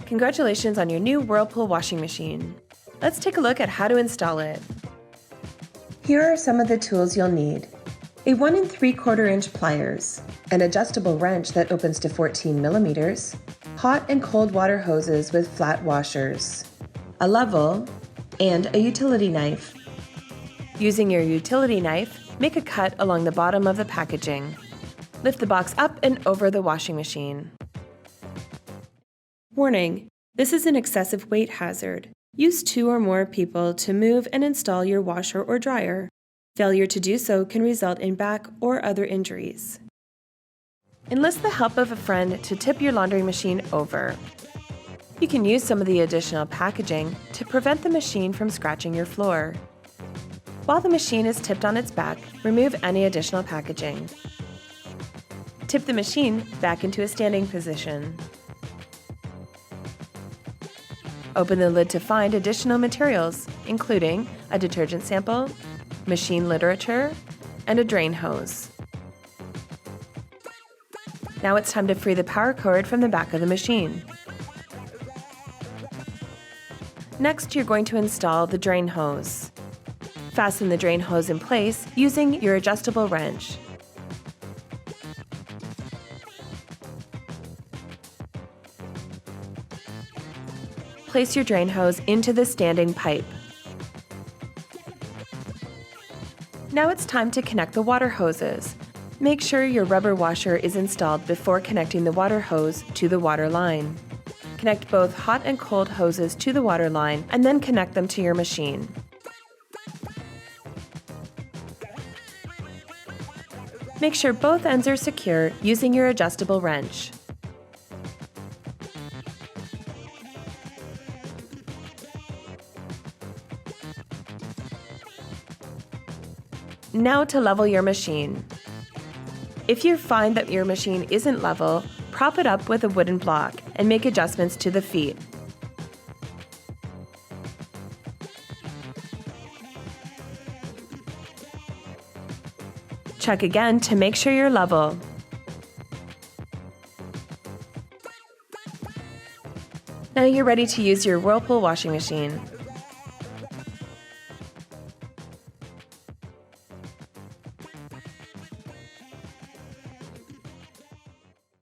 Congratulations on your new Whirlpool washing machine. Let's take a look at how to install it. Here are some of the tools you'll need. A 1 3/4 inch pliers, an adjustable wrench that opens to 14 millimeters, hot and cold water hoses with flat washers, a level, and a utility knife. Using your utility knife, make a cut along the bottom of the packaging. Lift the box up and over the washing machine. Warning: this is an excessive weight hazard. Use 2 or more people to move and install your washer or dryer. Failure to do so can result in back or other injuries. Enlist the help of a friend to tip your laundry machine over. You can use some of the additional packaging to prevent the machine from scratching your floor. While the machine is tipped on its back, remove any additional packaging. Tip the machine back into a standing position. Open the lid to find additional materials, including a detergent sample, machine literature, and a drain hose. Now it's time to free the power cord from the back of the machine. Next, you're going to install the drain hose. Fasten the drain hose in place using your adjustable wrench. Place your drain hose into the standing pipe. Now it's time to connect the water hoses. Make sure your rubber washer is installed before connecting the water hose to the water line. Connect both hot and cold hoses to the water line and then connect them to your machine. Make sure both ends are secure using your adjustable wrench. Now to level your machine. If you find that your machine isn't level, prop it up with a wooden block and make adjustments to the feet. Check again to make sure you're level. Now you're ready to use your Whirlpool washing machine.